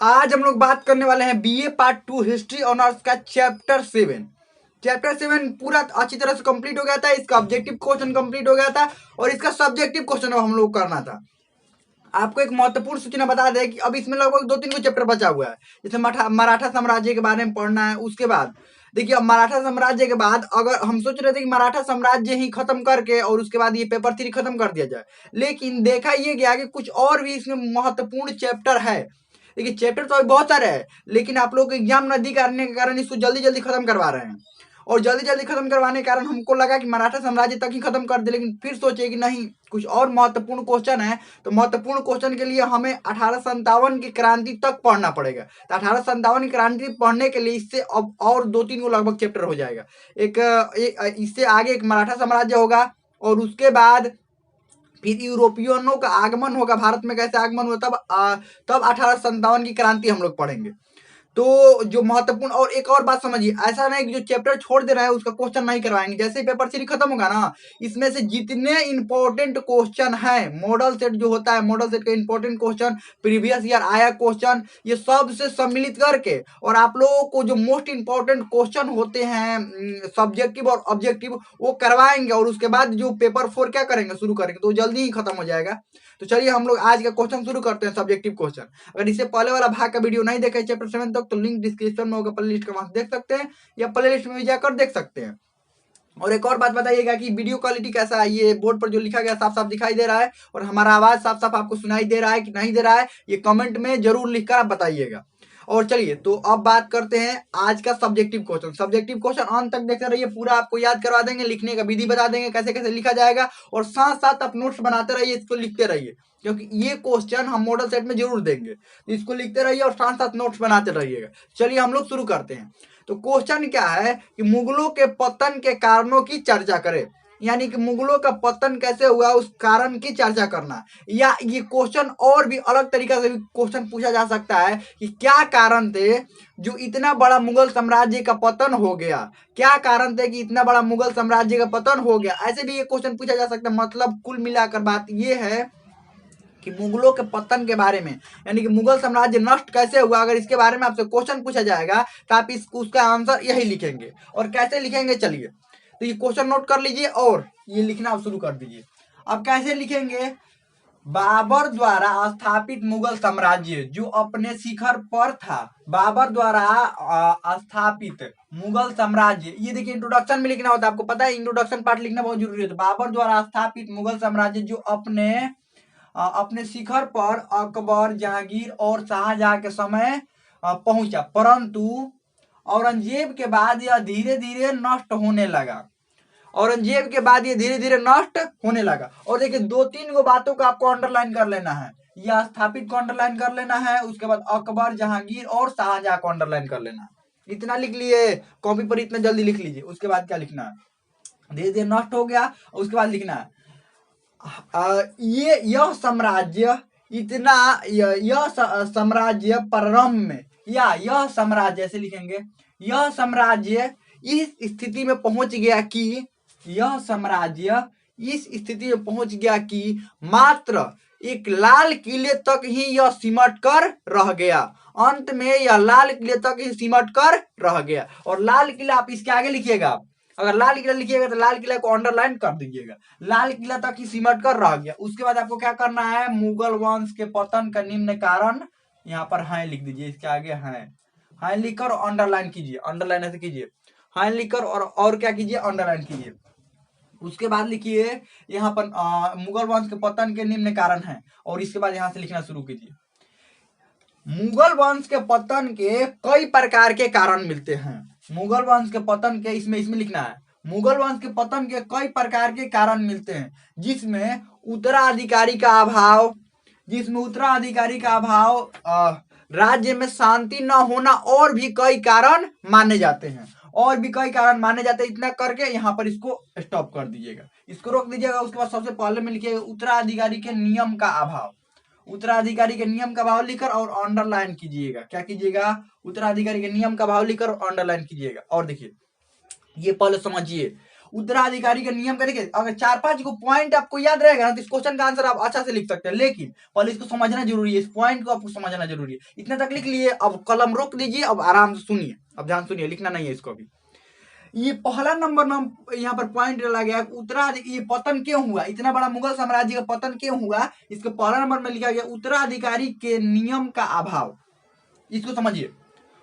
आज हम लोग बात करने वाले हैं बीए पार्ट 2 हिस्ट्री ऑनर्स का चैप्टर 7। चैप्टर 7 पूरा अच्छी तरह से कंप्लीट हो गया था। इसका ऑब्जेक्टिव क्वेश्चन कंप्लीट हो गया था और इसका सब्जेक्टिव क्वेश्चन हम लोग करना था। आपको एक महत्वपूर्ण सूचना बता दें कि अब इसमें लगभग 2-3 चैप्टर बचा हुआ है। जैसे मराठा साम्राज्य के बारे में पढ़ना है। उसके बाद देखिए, अब मराठा साम्राज्य के बाद अगर हम सोच रहे थे कि मराठा साम्राज्य ही खत्म करके और उसके बाद ये पेपर 3 खत्म कर दिया जाए, लेकिन देखा ये गया कि कुछ और भी इसमें महत्वपूर्ण चैप्टर है। देखिए, चैप्टर तो अभी बहुत सारे हैं, लेकिन आप लोग एग्जाम नजदीक आने के कारण इसको जल्दी जल्दी खत्म करवा रहे हैं। और जल्दी जल्दी खत्म करवाने के कारण हमको लगा कि मराठा साम्राज्य तक ही खत्म कर दे, लेकिन फिर सोचे कि नहीं, कुछ और महत्वपूर्ण क्वेश्चन है। तो महत्वपूर्ण क्वेश्चन के लिए हमें 1857 की क्रांति तक पढ़ना पड़ेगा। तो 1857 की क्रांति पढ़ने के लिए इससे अब और 2-3 को लगभग चैप्टर हो जाएगा। इससे आगे एक मराठा साम्राज्य होगा और उसके बाद फिर यूरोपियनों का आगमन होगा। भारत में कैसे आगमन हुआ, तब 1857 की क्रांति हम लोग पढ़ेंगे। तो जो महत्वपूर्ण, और एक और बात समझिए, ऐसा नहीं कि जो चैप्टर छोड़ दे रहा है उसका क्वेश्चन नहीं करवाएंगे। जैसे ही पेपर 3 खत्म होगा ना, इसमें से जितने इंपॉर्टेंट क्वेश्चन है, मॉडल सेट जो होता है, मॉडल सेट का इंपॉर्टेंट क्वेश्चन, प्रीवियस ईयर आया क्वेश्चन, ये सब से सम्मिलित करके और आप लोगों को जो मोस्ट इंपॉर्टेंट क्वेश्चन होते हैं सब्जेक्टिव और ऑब्जेक्टिव, वो करवाएंगे। और उसके बाद जो पेपर 4 क्या करेंगे, शुरू करेंगे, तो जल्दी ही खत्म हो जाएगा। तो चलिए हम लोग आज का क्वेश्चन शुरू करते हैं, सब्जेक्टिव क्वेश्चन। अगर इससे पहले वाला भाग का वीडियो नहीं देखा चैप्टर 7 तक, तो लिंक डिस्क्रिप्शन में होगा, प्ले लिस्ट का, वहां देख सकते हैं या प्ले लिस्ट में भी जाकर देख सकते हैं। और एक और बात बताइएगा कि वीडियो क्वालिटी कैसा है। ये बोर्ड पर जो लिखा गया साफ साफ दिखाई दे रहा है और हमारा आवाज साफ साफ आपको सुनाई दे रहा है कि नहीं दे रहा है, ये कमेंट में जरूर लिखकर आप बताइएगा। और चलिए, तो अब बात करते हैं आज का सब्जेक्टिव क्वेश्चन। सब्जेक्टिव क्वेश्चन अंत तक देखते रहिए, पूरा आपको याद करवा देंगे, लिखने का विधि बता देंगे कैसे कैसे लिखा जाएगा, और साथ साथ आप नोट्स बनाते रहिए, इसको लिखते रहिए, क्योंकि ये क्वेश्चन हम मॉडल सेट में जरूर देंगे। तो इसको लिखते रहिए और साथ साथ नोट्स बनाते रहिएगा। चलिए हम लोग शुरू करते हैं। तो क्वेश्चन क्या है कि मुगलों के पतन के कारणों की चर्चा करें, यानी कि मुगलों का पतन कैसे हुआ उस कारण की चर्चा करना। या ये क्वेश्चन और भी अलग तरीका से भी क्वेश्चन पूछा जा सकता है कि क्या कारण थे जो इतना बड़ा मुगल साम्राज्य का पतन हो गया, क्या कारण थे कि इतना बड़ा मुगल साम्राज्य का पतन हो गया, ऐसे भी ये क्वेश्चन पूछा जा सकता है। मतलब कुल मिलाकर बात ये है कि मुगलों के पतन के बारे में, यानी कि मुगल साम्राज्य नष्ट कैसे हुआ, अगर इसके बारे में आपसे क्वेश्चन पूछा जाएगा तो आप उसका आंसर यही लिखेंगे। और कैसे लिखेंगे, चलिए तो ये क्वेश्चन नोट कर लीजिए और ये लिखना आप शुरू कर दीजिए। अब कैसे लिखेंगे, बाबर द्वारा स्थापित मुगल साम्राज्य जो अपने शिखर पर था, बाबर द्वारा स्थापित मुगल साम्राज्य, ये देखिए इंट्रोडक्शन में लिखना होता है, आपको पता है इंट्रोडक्शन पार्ट लिखना बहुत जरूरी है। बाबर द्वारा स्थापित मुगल साम्राज्य जो अपने शिखर पर अकबर, जहांगीर और शाहजहां के समय पहुंचा, परंतु औरंगजेब के बाद यह धीरे धीरे नष्ट होने लगा। औरंगजेब के बाद ये धीरे धीरे नष्ट होने लगा। और देखिए 2-3 गो बातों को आपको अंडरलाइन कर लेना है। यह स्थापित को अंडरलाइन कर लेना है, उसके बाद अकबर, जहांगीर और शाहजहां को अंडरलाइन कर लेना है। इतना लिख लिए, कॉपी पर इतना जल्दी लिख लीजिए। उसके बाद क्या लिखना है, धीरे धीरे नष्ट हो गया। उसके बाद लिखना है यह साम्राज्य इतना, यह साम्राज्य प्रारंभ में, या यह साम्राज्य, ऐसे लिखेंगे, यह साम्राज्य इस स्थिति में पहुंच गया कि, यह साम्राज्य इस स्थिति में पहुंच गया कि मात्र एक लाल किले तक ही यह सिमट कर रह गया। अंत में यह लाल किले तक ही सिमट कर रह गया। और लाल किला आप इसके आगे लिखिएगा, अगर लाल किला लिखिएगा तो लाल किला को अंडरलाइन कर दीजिएगा। लाल किला तक ही सिमट कर रह गया। उसके बाद आपको क्या करना है, मुगल वंश के पतन का निम्न कारण, यहाँ पर है लिख दीजिए, इसके आगे है लिखकर अंडरलाइन कीजिए, अंडरलाइन ऐसे कीजिए, है लिखकर और क्या कीजिए, अंडरलाइन कीजिए। उसके बाद लिखिए यहाँ पर मुगल वंश के पतन के निम्न कारण है, और इसके बाद यहाँ से लिखना शुरू कीजिए। मुगल वंश के पतन के कई प्रकार के कारण मिलते हैं। मुगल वंश के पतन के, इसमें लिखना है, मुगल वंश के पतन के कई प्रकार के कारण मिलते हैं, जिसमें उत्तराधिकारी का अभाव, राज्य में शांति न होना, और भी कई कारण माने जाते हैं, इतना करके यहाँ पर इसको स्टॉप कर दीजिएगा, इसको रोक दीजिएगा। उसके बाद सबसे पहले में लिखिएगा उत्तराधिकारी के नियम का अभाव, उत्तराधिकारी के नियम का भाव लिखकर और अंडरलाइन कीजिएगा। क्या कीजिएगा, उत्तराधिकारी के नियम का भाव लिखकर अंडरलाइन कीजिएगा। और देखिए ये पहले समझिए, उत्तराधिकारी के नियम का देखिए, अगर 4-5 को पॉइंट आपको याद रहेगा ना तो इस क्वेश्चन का आंसर आप अच्छा से लिख सकते हैं, लेकिन पहले इसको समझना जरूरी है, इस पॉइंट को आपको समझना जरूरी है। इतना तक लिख लिए, अब कलम रोक दीजिए, अब आराम से सुनिए, अब ध्यान सुनिए, लिखना नहीं है इसको भी। ये पहला नंबर यहाँ पर पॉइंट डाला गया, ये पतन क्यों हुआ, इतना बड़ा मुगल साम्राज्य का पतन क्यों हुआ, इसको पहला नंबर में लिखा गया उत्तराधिकारी के नियम का अभाव। इसको समझिए,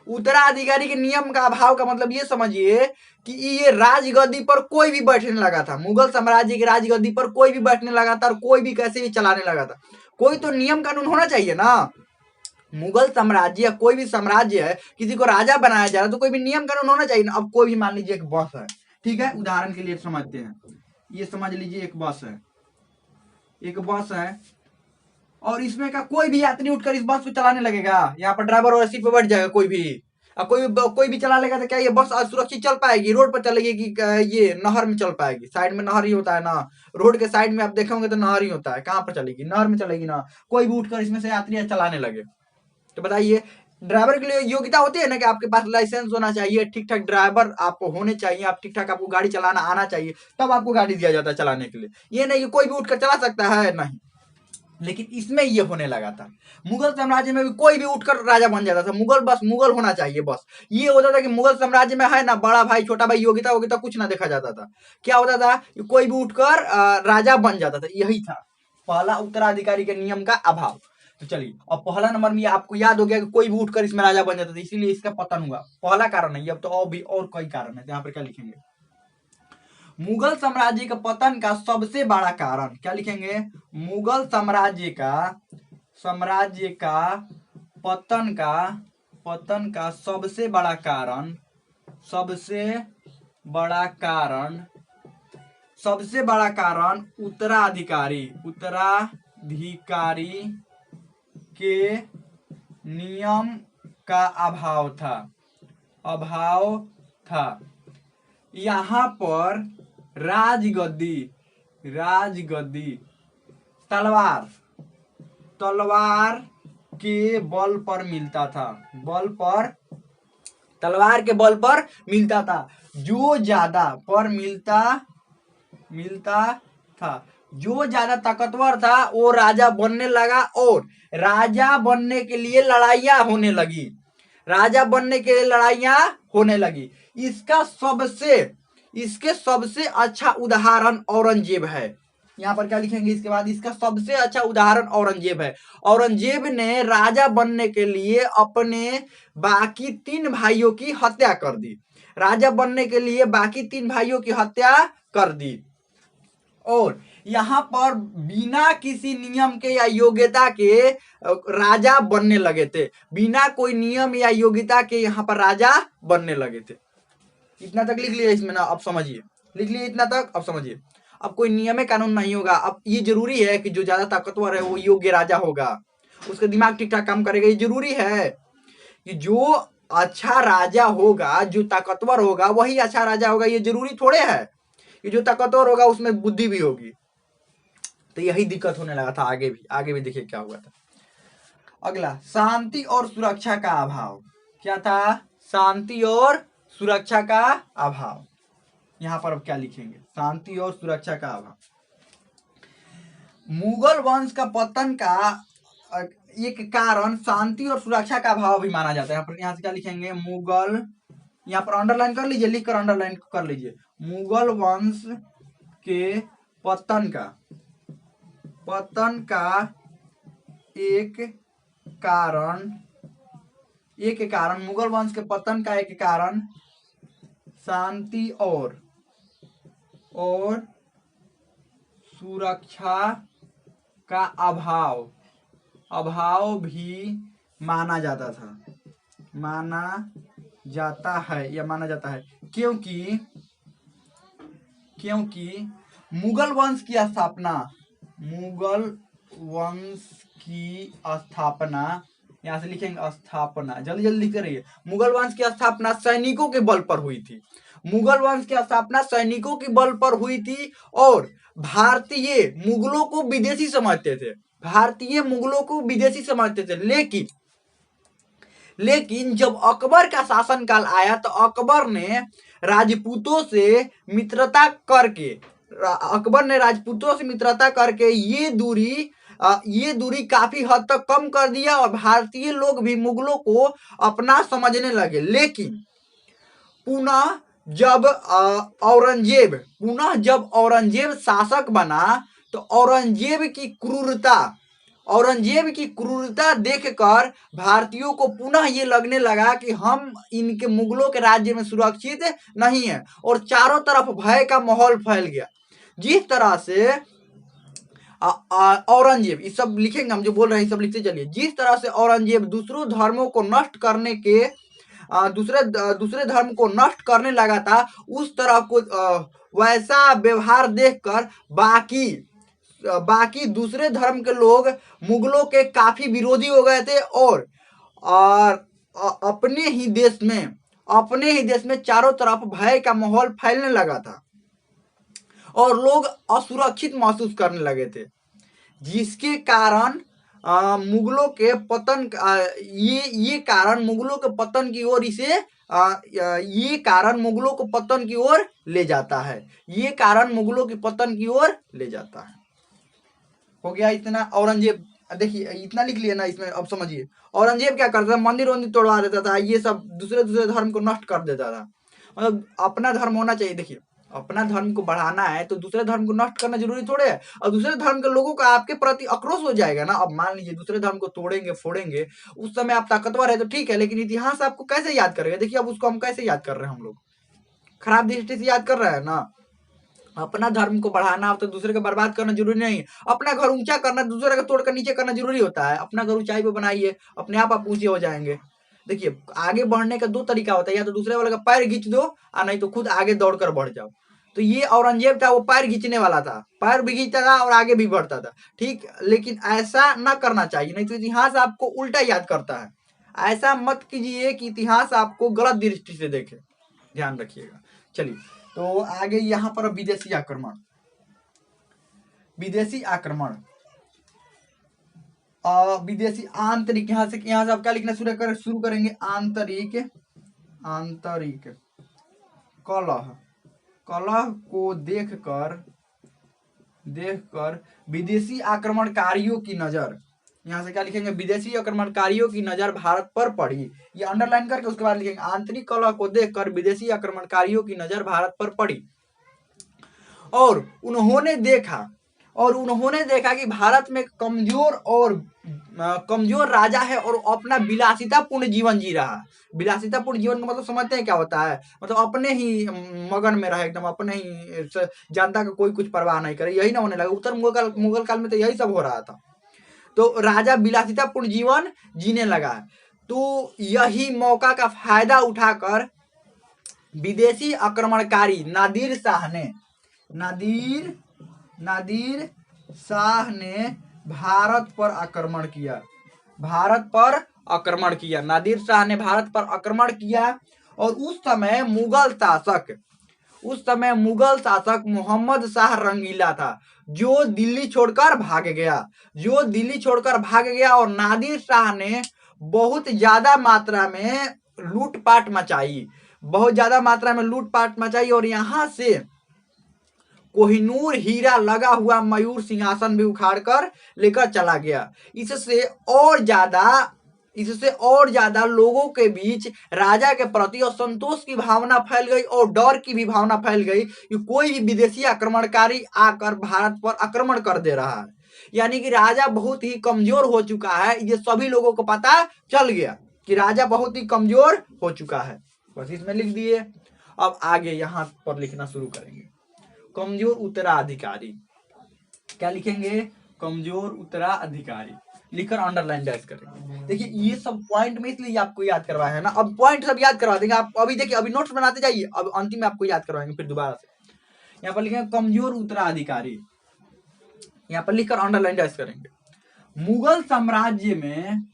उत्तराधिकारी के नियम का अभाव का मतलब ये समझिए कि ये राजगद्दी पर कोई भी बैठने लगा था, मुगल साम्राज्य की राजगद्दी पर कोई भी बैठने लगा था और कोई भी कैसे भी चलाने लगा था। कोई तो नियम कानून होना चाहिए ना। मुगल साम्राज्य या कोई भी साम्राज्य है, किसी को राजा बनाया जा रहा है तो कोई भी नियम कानून होना चाहिए ना। अब कोई भी मान लीजिए एक बस है, ठीक है, उदाहरण के लिए समझते हैं, ये समझ लीजिए एक बस है, एक बस है और इसमें का कोई भी यात्री उठकर इस बस को चलाने लगेगा, यहाँ पर ड्राइवर और सीट पे बैठ जाएगा कोई भी, अब कोई भी चला लेगा तो क्या ये बस सुरक्षित चल पाएगी, रोड पर चलेगी कि ये नहर में चल पाएगी। साइड में नहर ही होता है ना, रोड के साइड में आप देखेंगे तो नहर ही होता है, कहाँ पर चलेगी, नहर में चलेगी ना। कोई भी उठकर इसमें से यात्री चलाने लगे तो बताइए, ड्राइवर के लिए योग्यता होती है ना कि आपके पास लाइसेंस होना चाहिए, ठीक ठाक ड्राइवर आपको होने चाहिए, आप ठीक ठाक आपको गाड़ी चलाना आना चाहिए, तब आपको गाड़ी दिया जाता है चलाने के लिए। ये नहीं कि कोई भी उठकर चला सकता है, नहीं। लेकिन इसमें ये होने लगा था, मुगल साम्राज्य में भी कोई भी उठकर राजा बन जाता था, बस मुगल होना चाहिए, बस ये होता था कि मुगल साम्राज्य में है ना, बड़ा भाई छोटा भाई योग्यता वोग्यता कुछ ना देखा जाता था। क्या होता था, कोई भी उठकर राजा बन जाता था, यही था पहला उत्तराधिकारी के नियम का अभाव। तो चलिए, अब पहला नंबर में आपको याद हो गया कि कोई भी उठकर इसमें राजा बन जाता था, इसीलिए इसका पतन हुआ, पहला कारण है। अब तो और भी और कई कारण है, यहाँ पर क्या लिखेंगे, मुगल साम्राज्य का पतन का सबसे बड़ा कारण, क्या लिखेंगे, मुगल साम्राज्य का पतन का सबसे बड़ा कारण उत्तराधिकारी के नियम का अभाव था। यहाँ पर राजगद्दी तलवार के बल पर मिलता था, तलवार के बल पर मिलता था, जो ज्यादा पर मिलता था, जो ज्यादा ताकतवर था वो राजा बनने लगा, और राजा बनने के लिए लड़ाइयां होने लगी। इसके सबसे अच्छा उदाहरण औरंगजेब है। यहाँ पर क्या लिखेंगे इसके बाद, इसका सबसे अच्छा उदाहरण औरंगजेब है। औरंगजेब ने राजा बनने के लिए अपने बाकी 3 भाइयों की हत्या कर दी, और यहाँ पर बिना किसी नियम के या योग्यता के राजा बनने लगे थे, बिना कोई नियम या योग्यता के यहाँ पर राजा बनने लगे थे। इतना तक लिख लिया इसमें ना, अब समझिए, लिख लिए इतना तक, अब समझिए। अब कोई नियम कानून नहीं होगा, अब ये जरूरी है कि जो ज्यादा ताकतवर है वो योग्य राजा होगा, उसका दिमाग ठीक ठाक काम करेगा, ये जरूरी है कि जो अच्छा राजा होगा, जो ताकतवर होगा वही अच्छा राजा होगा, ये जरूरी थोड़े है कि जो ताकतवर होगा उसमें बुद्धि भी होगी। तो यही दिक्कत होने लगा था, आगे भी देखिए क्या हुआ था। अगला, शांति और सुरक्षा का अभाव। क्या था, शांति और सुरक्षा का अभाव। यहां पर अब क्या लिखेंगे, शांति और सुरक्षा का अभाव। मुगल वंश का पतन का एक कारण शांति और सुरक्षा का अभाव भी माना जाता है। यहाँ से क्या लिखेंगे, मुगल, यहाँ पर अंडरलाइन कर लीजिए, लिख कर अंडरलाइन कर लीजिए, मुगल वंश के पतन का एक कारण मुगल वंश के पतन का एक कारण शांति और सुरक्षा का अभाव भी माना जाता है, क्योंकि मुगल वंश की स्थापना, यहाँ से लिखेंगे स्थापना, जल्दी जल्दी लिखते रहिए। मुगल वंश की स्थापना सैनिकों के बल पर हुई थी, और भारतीय मुगलों को विदेशी समझते थे, लेकिन लेकिन जब अकबर का शासनकाल आया तो अकबर ने राजपूतों से मित्रता करके ये दूरी काफी हद तक कम कर दिया और भारतीय लोग भी मुगलों को अपना समझने लगे। लेकिन पुनः जब औरंगजेब शासक बना तो औरंगजेब की क्रूरता देखकर भारतीयों को पुनः ये लगने लगा कि हम इनके मुगलों के राज्य में सुरक्षित नहीं है और चारों तरफ भय का माहौल फैल गया। जिस तरह से औरंगजेब, ये सब लिखेंगे हम जो बोल रहे हैं सब लिखते चलिए। जिस तरह से औरंगजेब दूसरे धर्मों को नष्ट करने के दूसरे धर्म को नष्ट करने लगा था, उस तरह को वैसा व्यवहार देखकर बाकी दूसरे धर्म के लोग मुगलों के काफी विरोधी हो गए थे और अपने ही देश में चारों तरफ भय का माहौल फैलने लगा था और लोग असुरक्षित महसूस करने लगे थे, जिसके कारण मुगलों के पतन ये कारण मुगलों के पतन की ओर ये कारण मुगलों को पतन की ओर ले जाता है। हो गया इतना। औरंगजेब देखिए इतना लिख लिया ना इसमें। अब समझिए औरंगजेब क्या करता था, मंदिर वंदिर तोड़वा देता था, ये सब दूसरे धर्म को नष्ट कर देता था। मतलब अपना धर्म होना चाहिए। देखिए अपना धर्म को बढ़ाना है तो दूसरे धर्म को नष्ट करना जरूरी थोड़े है। और दूसरे धर्म के लोगों का आपके प्रति आक्रोश हो जाएगा ना। अब मान लीजिए दूसरे धर्म को तोड़ेंगे फोड़ेंगे, उस समय आप ताकतवर है तो ठीक है, लेकिन इतिहास आपको कैसे याद करेगा? देखिए अब उसको हम कैसे याद कर रहे हैं, हम लोग खराब दृष्टि से याद कर रहे हैं ना। अपना धर्म को बढ़ाना तो दूसरे को बर्बाद करना जरूरी नहीं। अपना घर ऊंचा करना दूसरे का तोड़कर नीचे करना जरूरी होता है। अपना घर ऊंचाई पे बनाइए, अपने आप ऊंचे हो जाएंगे। देखिए आगे बढ़ने का दो तरीका होता है, या तो दूसरे वाले का पैर खींच दो और नहीं तो खुद आगे दौड़कर बढ़ जाओ। तो ये औरंगजेब था, वो पैर खींचने वाला था, पैर भी खींचता था और आगे भी बढ़ता था, ठीक। लेकिन ऐसा ना करना चाहिए, नहीं तो इतिहास आपको उल्टा याद करता है। ऐसा मत कीजिए कि इतिहास आपको गलत दृष्टि से देखे, ध्यान रखिएगा। चलिए तो आगे यहाँ पर विदेशी आक्रमण विदेशी आंतरिक, यहाँ से आप क्या लिखना शुरू करेंगे? आंतरिक कलह को देखकर विदेशी आक्रमणकारियों की नजर, यहाँ से क्या लिखेंगे? विदेशी आक्रमणकारियों की नजर भारत पर पड़ी। ये अंडरलाइन करके उसके बाद लिखेंगे आंतरिक कलह को देखकर विदेशी आक्रमणकारियों की नजर भारत पर पड़ी और उन्होंने देखा कि भारत में कमजोर राजा है और अपना विलासितापूर्ण जीवन जी रहा है। विलासितापूर्ण जीवन का मतलब समझते हैं क्या होता है? मतलब अपने ही मगन में रहे, एकदम अपने ही जनता का कोई कुछ परवाह नहीं करे। यही ना होने लगा उत्तर मुगल काल में, तो यही सब हो रहा था। तो राजा विलासितापूर्ण जीवन जीने लगा। तो यही मौका का फायदा उठाकर विदेशी आक्रमणकारी नादिर शाह ने भारत पर आक्रमण किया। नादिर शाह ने भारत पर आक्रमण किया और उस समय मुगल शासक मोहम्मद शाह रंगीला था, जो दिल्ली छोड़कर भाग गया और नादिर शाह ने बहुत ज्यादा मात्रा में लूटपाट मचाई और यहाँ से कोहिनूर हीरा लगा हुआ मयूर सिंहासन भी उखाड़कर लेकर चला गया। इससे और ज्यादा लोगों के बीच राजा के प्रति असंतोष की भावना फैल गई और डर की भी भावना फैल गई कि कोई भी विदेशी आक्रमणकारी आकर भारत पर आक्रमण कर दे रहा है। यानी कि राजा बहुत ही कमजोर हो चुका है, ये सभी लोगों को पता चल गया कि राजा बहुत ही कमजोर हो चुका है। बस इसमें लिख दिए। अब आगे यहाँ पर लिखना शुरू करेंगे। कमजोर उत्तराधिकारी, क्या लिखेंगे? कमजोर उत्तराधिकारी लिखकर अंडरलाइन डैश करेंगे। देखिए ये सब पॉइंट में इसलिए आपको याद करवाया है ना। अब पॉइंट सब याद करवा देंगे आप। अभी देखिए अभी नोट्स बनाते जाइए, अब अंतिम में आपको याद करवाएंगे फिर दोबारा से। यहाँ पर लिखेंगे कमजोर उत्तराधिकारी, यहाँ पर लिखकर अंडरलाइन डैश करेंगे। मुगल साम्राज्य में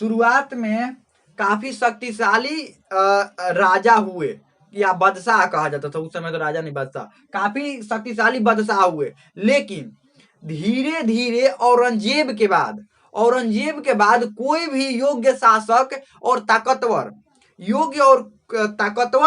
शुरुआत में काफी शक्तिशाली राजा हुए, या बादशाह कहा जाता था, उस समय तो राजा नहीं बादशाह, काफी शक्तिशाली बादशाह हुए। लेकिन धीरे धीरे औरंगजेब के बाद कोई भी योग्य शासक और ताकतवर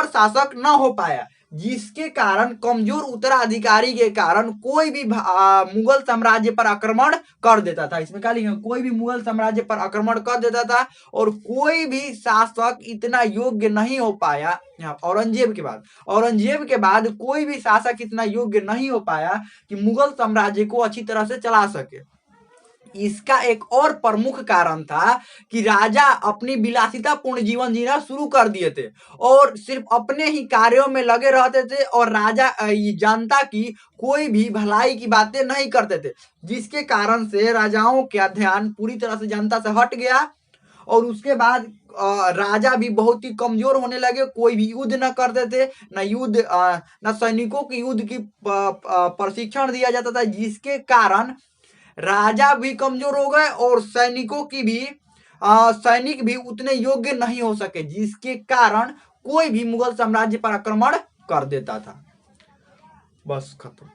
शासक न हो पाया, जिसके कारण कमजोर उत्तराधिकारी के कारण कोई भी मुगल साम्राज्य पर आक्रमण कर देता था। इसमें क्या लिखा, कोई भी मुगल साम्राज्य पर आक्रमण कर देता था और कोई भी शासक इतना योग्य नहीं हो पाया। औरंगजेब के बाद कोई भी शासक इतना योग्य नहीं हो पाया कि मुगल साम्राज्य को अच्छी तरह से चला सके। इसका एक और प्रमुख कारण था कि राजा अपनी विलासितापूर्ण जीवन जीना शुरू कर दिए थे और सिर्फ अपने ही कार्यों में लगे रहते थे और जनता की कोई भी भलाई की बातें नहीं करते थे, जिसके कारण से राजाओं का ध्यान पूरी तरह से जनता से हट गया और उसके बाद राजा भी बहुत ही कमजोर होने लगे। कोई भी युद्ध न करते थे, न सैनिकों की युद्ध की प्रशिक्षण दिया जाता था, जिसके कारण राजा भी कमजोर हो गए और सैनिक भी उतने योग्य नहीं हो सके, जिसके कारण कोई भी मुगल साम्राज्य पर आक्रमण कर देता था। बस खत्म।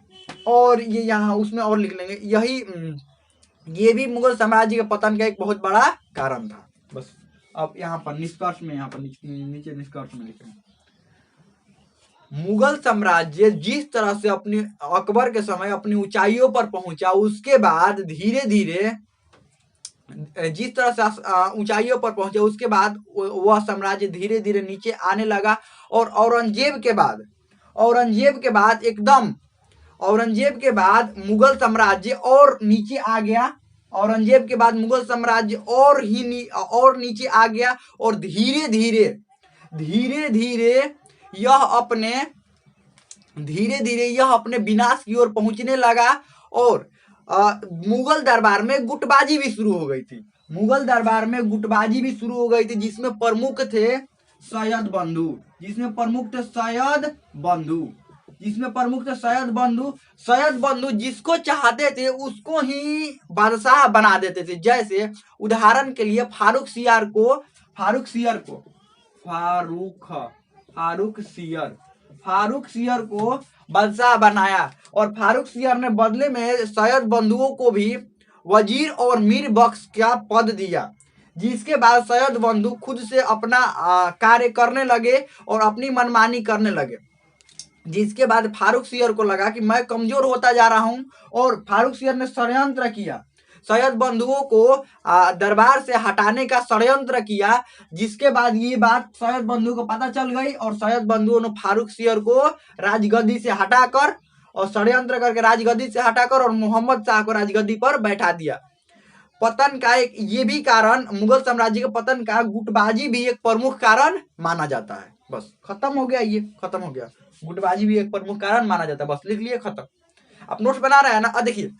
और ये यहाँ उसमें और लिख लेंगे, ये भी मुगल साम्राज्य के पतन का एक बहुत बड़ा कारण था। बस अब यहाँ पर निष्कर्ष में, यहाँ पर नीचे निष्कर्ष में लिखेंगे, मुगल साम्राज्य जिस तरह से अपनी अकबर के समय अपनी ऊंचाइयों पर पहुंचा, उसके बाद धीरे धीरे जिस तरह से ऊंचाइयों पर पहुंचे, उसके बाद वह साम्राज्य धीरे धीरे नीचे आने लगा। और औरंगजेब के बाद मुगल साम्राज्य और नीचे आ गया। औरंगजेब के बाद मुगल साम्राज्य और नीचे आ गया और धीरे धीरे यह अपने विनाश की ओर पहुंचने लगा। और मुगल दरबार में गुटबाजी भी शुरू हो गई थी, जिसमें प्रमुख थे सैयद बंधु, जिसको चाहते थे उसको ही बादशाह बना देते थे। जैसे उदाहरण के लिए फारूक सियर को बादशाह बनाया और फारूक सियर ने बदले में सैयद बंधुओं को भी वजीर और मीर बख्श का पद दिया, जिसके बाद सैयद बंधु खुद से अपना कार्य करने लगे और अपनी मनमानी करने लगे। जिसके बाद फारूक सियर को लगा कि मैं कमजोर होता जा रहा हूं और फारूक सियर ने षड्यंत्र किया, सैयद बंधुओं को दरबार से हटाने का षड्यंत्र किया। जिसके बाद ये बात सैयद बंधु को पता चल गई और सैयद बंधुओं ने फारूक सियर को राजगद्दी से हटाकर और षड्यंत्र करके राजगद्दी से हटाकर और मोहम्मद शाह को राजगद्दी पर बैठा दिया। पतन का एक ये भी कारण, मुगल साम्राज्य के पतन का गुटबाजी भी एक प्रमुख कारण माना जाता है। बस खत्म हो गया, गुटबाजी भी एक प्रमुख कारण माना जाता है। बस लिख लिए, खत्म। आप नोट्स बना रहे हैं ना? देखिए,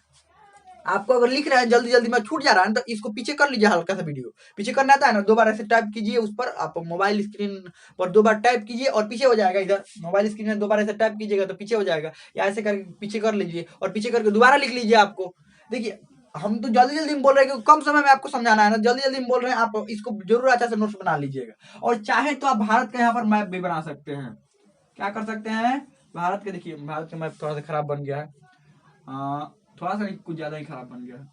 आपको अगर लिख रहे हैं जल्दी में छूट जा रहा है तो इसको पीछे कर लीजिए, हल्का सा वीडियो पीछे करना आता है ना, 2 बार ऐसे टाइप कीजिए, उस पर आप मोबाइल स्क्रीन पर 2 बार टाइप कीजिए और पीछे हो जाएगा। इधर मोबाइल स्क्रीन में 2 बार ऐसे टाइप कीजिएगा तो पीछे हो जाएगा, या ऐसे करके पीछे कर लीजिए और पीछे करके दोबारा लिख लीजिए। आपको देखिए, हम तो जल्दी में बोल रहे हैं, कम समय में आपको समझाना है ना, जल्दी में बोल रहे हैं। आप इसको जरूर अच्छा से नोट्स बना लीजिएगा और चाहे तो आप भारत का यहाँ पर मैप भी बना सकते हैं। क्या कर सकते हैं? भारत के, देखिए भारत का मैप थोड़ा सा खराब बन गया है, थोड़ा सा कुछ ज्यादा ही खराब बन गया है।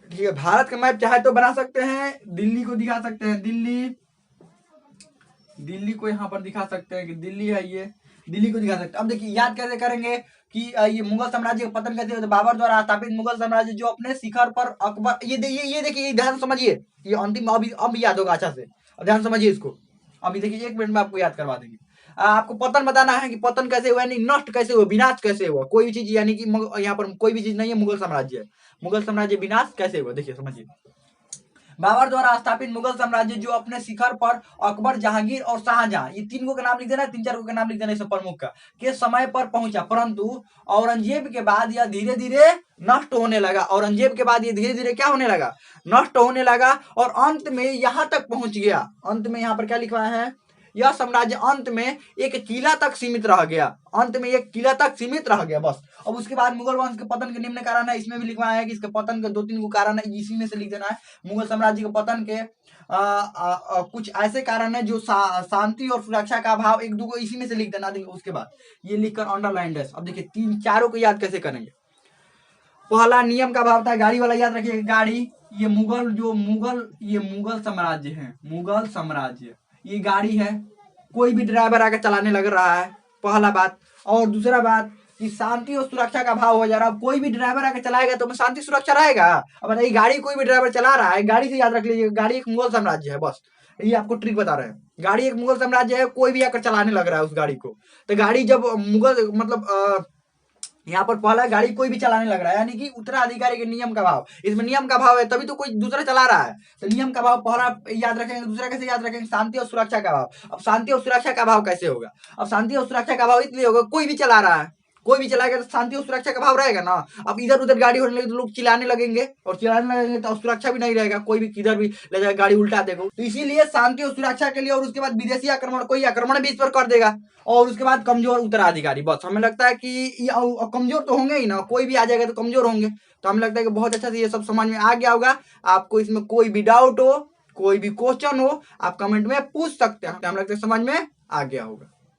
ठीक है, भारत का मैप चाहे तो बना सकते हैं, दिल्ली को दिखा सकते हैं, दिल्ली को यहाँ पर दिखा सकते हैं कि दिल्ली है, ये दिल्ली को दिखा सकते हैं। अब देखिए, याद कैसे करेंगे कि ये मुगल साम्राज्य का पतन कैसे हुआ? बाबर द्वारा स्थापित मुगल साम्राज्य जो अपने शिखर पर अकबर, ये देखिए, ये ध्यान समझिए, ये अंतिम अब याद होगा अच्छा से, ध्यान समझिए इसको। अभी देखिए 1 मिनट में आपको याद करवा देंगे। आपको पतन बताना है कि पतन कैसे हुआ, यानी नष्ट कैसे हुआ, विनाश कैसे हुआ। कोई भी चीज, यानी कि यहाँ पर कोई भी चीज नहीं है, मुगल साम्राज्य विनाश कैसे हुआ, देखिए समझिए। बाबर द्वारा स्थापित मुगल साम्राज्य जो अपने शिखर पर अकबर, जहांगीर और शाहजहां, ये 3 को का नाम लिख देना, 3-4 को का नाम लिख देना, सब प्रमुख का, के समय पर पहुंचा। परंतु औरंगजेब के बाद यह धीरे धीरे नष्ट होने लगा। औरंगजेब के बाद ये धीरे धीरे क्या होने लगा? नष्ट होने लगा और अंत में यहाँ तक पहुंच गया। अंत में यहाँ पर क्या लिखा है? यह साम्राज्य अंत में एक किला तक सीमित रह गया, अंत में एक किला तक सीमित रह गया बस। अब उसके बाद मुगल वंश के पतन के निम्न कारण है, इसमें भी लिखवाया है कि इसके पतन के 2-3 को कारण है, इसी में से लिख देना है। मुगल साम्राज्य के पतन के कुछ ऐसे कारण है जो शांति और सुरक्षा का अभाव, 1-2 को इसी में से लिख देना। देखिए उसके बाद ये लिखकर अंडरलाइन डैश। अब देखिए 3-4 को याद कैसे करेंगे। पहला नियम का अभाव था, गाड़ी वाला याद रखिए। गाड़ी, ये मुगल साम्राज्य है, मुगल साम्राज्य, ये गाड़ी है, कोई भी ड्राइवर आकर चलाने लग रहा है, पहला बात। और दूसरा बात कि शांति और सुरक्षा का अभाव हो जा रहा है। कोई भी ड्राइवर आकर चलाएगा तो शांति सुरक्षा रहेगा। अब बताइए, गाड़ी कोई भी ड्राइवर चला रहा है, गाड़ी से याद रख लीजिए, गाड़ी एक मुगल साम्राज्य है, बस ये आपको ट्रिक बता रहे हैं। गाड़ी एक मुगल साम्राज्य है, कोई भी आकर चलाने लग रहा है उस गाड़ी को, तो गाड़ी जब मुगल मतलब यहाँ पर पहला गाड़ी कोई भी चलाने लग रहा है, यानी कि उत्तराधिकारी के नियम का भाव, इसमें नियम का भाव है तभी तो कोई दूसरा चला रहा है, तो नियम का भाव पहला याद रखेंगे। दूसरा कैसे याद रखेंगे, शांति और सुरक्षा का भाव। अब शांति और सुरक्षा का भाव कैसे होगा, अब शांति और सुरक्षा का भाव इसलिए होगा, कोई भी चला रहा है, कोई भी चलाएगा तो शांति और सुरक्षा का भाव रहेगा ना। अब इधर उधर गाड़ी होने लगे तो लोग चिल्लाने लगेंगे, और चिल्लाने लगेंगे तो सुरक्षा भी नहीं रहेगा, कोई भी किधर भी ले जाएगा गाड़ी उल्टा देगा। तो इसीलिए शांति और सुरक्षा के लिए, और उसके बाद विदेशी आक्रमण, कोई आक्रमण भी इस पर कर देगा, और उसके बाद कमजोर उत्तराधिकारी। बस हमें लगता है कि कमजोर तो होंगे ही ना, कोई भी आ जाएगा तो कमजोर होंगे। तो हमें लगता है कि बहुत अच्छा से ये सब समझ में आ गया होगा। आपको इसमें कोई भी डाउट हो, कोई भी क्वेश्चन हो, आप कमेंट में पूछ सकते हैं। हमें लगता है समझ में आ गया होगा।